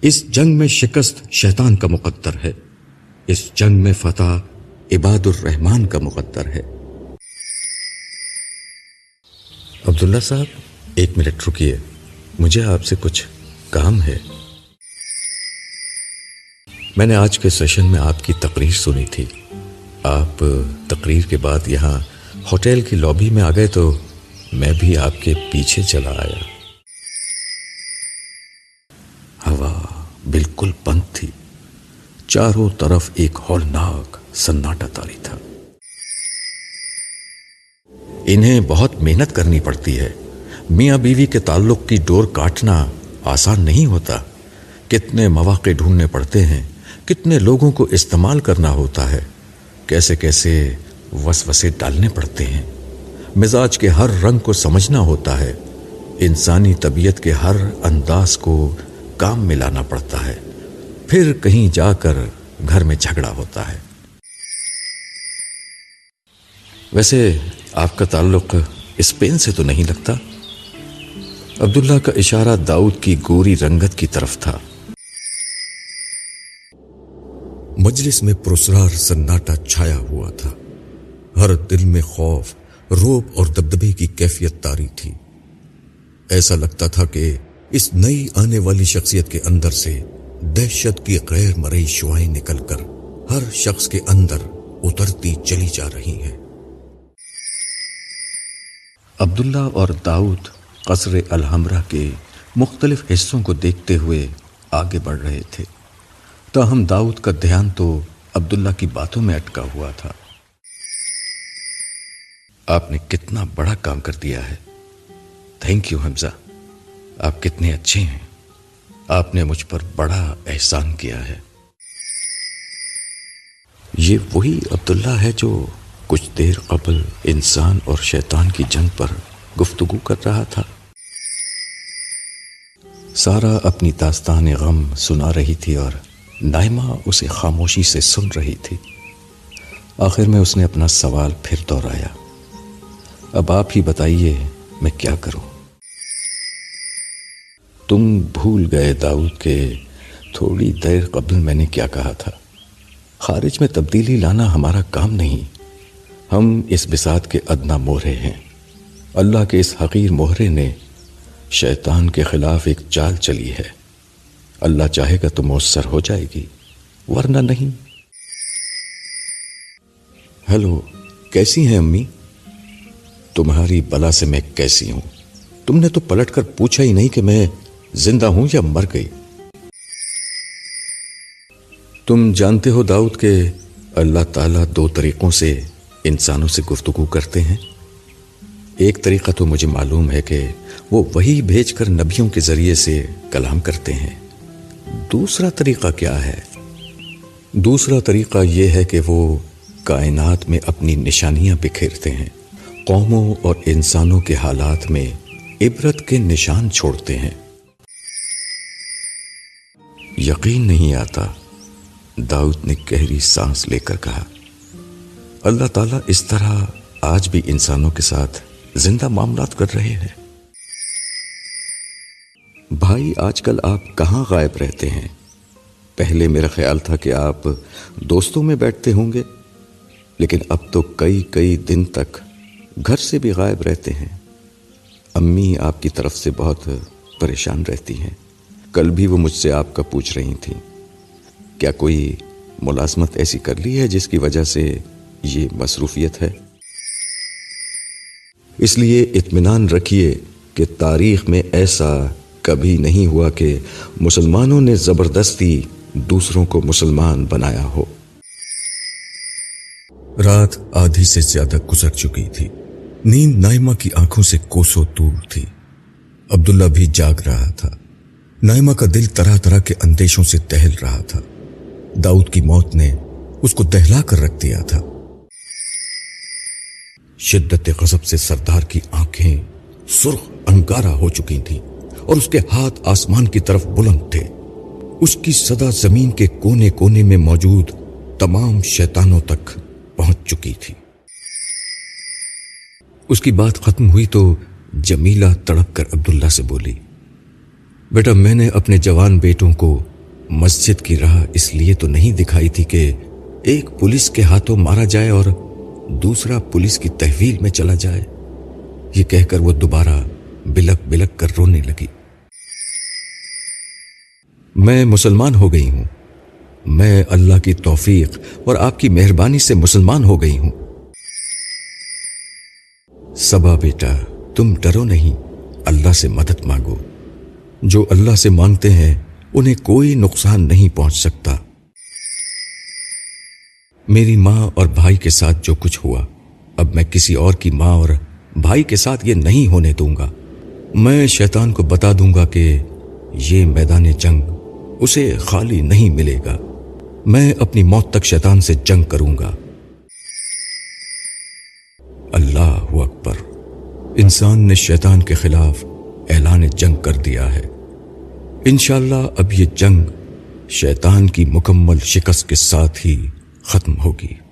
اس جنگ میں شکست شیطان کا مقدر ہے، اس جنگ میں فتح عباد الرحمن کا مقدر ہے۔ عبداللہ صاحب، 1 منٹ رکیے، مجھے آپ سے کچھ کام ہے۔ میں نے آج کے سیشن میں آپ کی تقریر سنی تھی۔ آپ تقریر کے بعد یہاں ہوٹل کی لابی میں آ گئے تو میں بھی آپ کے پیچھے چلا آیا۔ ہوا بالکل بند تھی، چاروں طرف ایک ہولناک سناٹا طاری تھا۔ انہیں بہت محنت کرنی پڑتی ہے، میاں بیوی کے تعلق کی ڈور کاٹنا آسان نہیں ہوتا۔ کتنے مواقع ڈھونڈنے پڑتے ہیں، کتنے لوگوں کو استعمال کرنا ہوتا ہے، کیسے کیسے وسوسے ڈالنے پڑتے ہیں، مزاج کے ہر رنگ کو سمجھنا ہوتا ہے، انسانی طبیعت کے ہر انداز کو کام میں لانا پڑتا ہے، پھر کہیں جا کر گھر میں جھگڑا ہوتا ہے۔ ویسے آپ کا تعلق اسپین سے تو نہیں لگتا؟ عبداللہ کا اشارہ داؤد کی گوری رنگت کی طرف تھا۔ مجلس میں پراسرار سناٹا چھایا ہوا تھا، ہر دل میں خوف، رعب اور دبدبے کی کیفیت طاری تھی۔ ایسا لگتا تھا کہ اس نئی آنے والی شخصیت کے اندر سے دہشت کی غیر مرئی شعائیں نکل کر ہر شخص کے اندر اترتی چلی جا رہی ہیں۔ عبداللہ اور داؤد قصر الحمرا کے مختلف حصوں کو دیکھتے ہوئے آگے بڑھ رہے تھے، تاہم داؤد کا دھیان تو عبداللہ کی باتوں میں اٹکا ہوا تھا۔ آپ نے کتنا بڑا کام کر دیا ہے، تھینک یو حمزہ، آپ کتنے اچھے ہیں، آپ نے مجھ پر بڑا احسان کیا ہے۔ یہ وہی عبداللہ ہے جو کچھ دیر قبل انسان اور شیطان کی جنگ پر گفتگو کر رہا تھا۔ سارا اپنی داستان غم سنا رہی تھی اور نائمہ اسے خاموشی سے سن رہی تھی۔ آخر میں اس نے اپنا سوال پھر دہرایا، اب آپ ہی بتائیے میں کیا کروں؟ تم بھول گئے داؤد کہ تھوڑی دیر قبل میں نے کیا کہا تھا؟ خارج میں تبدیلی لانا ہمارا کام نہیں، ہم اس بساط کے ادنا مہرے ہیں۔ اللہ کے اس حقیر مہرے نے شیطان کے خلاف ایک چال چلی ہے، اللہ چاہے گا تو مؤثر ہو جائے گی، ورنہ نہیں۔ ہیلو، کیسی ہیں امی؟ تمہاری بلا سے میں کیسی ہوں؟ تم نے تو پلٹ کر پوچھا ہی نہیں کہ میں زندہ ہوں یا مر گئی۔ تم جانتے ہو داؤد کہ اللہ تعالیٰ 2 طریقوں سے انسانوں سے گفتگو کرتے ہیں۔ ایک طریقہ تو مجھے معلوم ہے کہ وہ وحی بھیج کر نبیوں کے ذریعے سے کلام کرتے ہیں۔ دوسرا طریقہ کیا ہے؟ دوسرا طریقہ یہ ہے کہ وہ کائنات میں اپنی نشانیاں بکھیرتے ہیں، قوموں اور انسانوں کے حالات میں عبرت کے نشان چھوڑتے ہیں۔ یقین نہیں آتا، داؤد نے گہری سانس لے کر کہا۔ اللہ تعالیٰ اس طرح آج بھی انسانوں کے ساتھ زندہ معاملات کر رہے ہیں۔ بھائی، آج کل آپ کہاں غائب رہتے ہیں؟ پہلے میرا خیال تھا کہ آپ دوستوں میں بیٹھتے ہوں گے، لیکن اب تو کئی دن تک گھر سے بھی غائب رہتے ہیں۔ امی آپ کی طرف سے بہت پریشان رہتی ہیں، کل بھی وہ مجھ سے آپ کا پوچھ رہی تھیں۔ کیا کوئی ملازمت ایسی کر لی ہے جس کی وجہ سے یہ مصروفیت ہے؟ اس لیے اطمینان رکھیے کہ تاریخ میں ایسا کبھی نہیں ہوا کہ مسلمانوں نے زبردستی دوسروں کو مسلمان بنایا ہو۔ رات آدھی سے زیادہ گزر چکی تھی، نیند نائمہ کی آنکھوں سے کوسوں دور تھی۔ عبداللہ بھی جاگ رہا تھا، نائمہ کا دل طرح طرح کے اندیشوں سے دہل رہا تھا۔ داؤد کی موت نے اس کو دہلا کر رکھ دیا تھا۔ شدت غضب سے سردار کی آنکھیں سرخ انگارہ ہو چکی تھیں اور اس کے ہاتھ آسمان کی طرف بلند تھے۔ اس کی صدا زمین کے کونے کونے میں موجود تمام شیطانوں تک پہنچ چکی تھی۔ اس کی بات ختم ہوئی تو جمیلہ تڑپ کر عبداللہ سے بولی، بیٹا میں نے اپنے جوان بیٹوں کو مسجد کی راہ اس لیے تو نہیں دکھائی تھی کہ ایک پولیس کے ہاتھوں مارا جائے اور دوسرا پولیس کی تحویل میں چلا جائے۔ یہ کہہ کر وہ دوبارہ بلک بلک کر رونے لگی۔ میں مسلمان ہو گئی ہوں، میں اللہ کی توفیق اور آپ کی مہربانی سے مسلمان ہو گئی ہوں۔ صبا بیٹا تم ڈرو نہیں، اللہ سے مدد مانگو، جو اللہ سے مانگتے ہیں انہیں کوئی نقصان نہیں پہنچ سکتا۔ میری ماں اور بھائی کے ساتھ جو کچھ ہوا، اب میں کسی اور کی ماں اور بھائی کے ساتھ یہ نہیں ہونے دوں گا۔ میں شیطان کو بتا دوں گا کہ یہ میدان جنگ اسے خالی نہیں ملے گا، میں اپنی موت تک شیطان سے جنگ کروں گا۔ اللہ اکبر، انسان نے شیطان کے خلاف اعلان جنگ کر دیا ہے۔ انشاءاللہ اب یہ جنگ شیطان کی مکمل شکست کے ساتھ ہی ختم ہوگی۔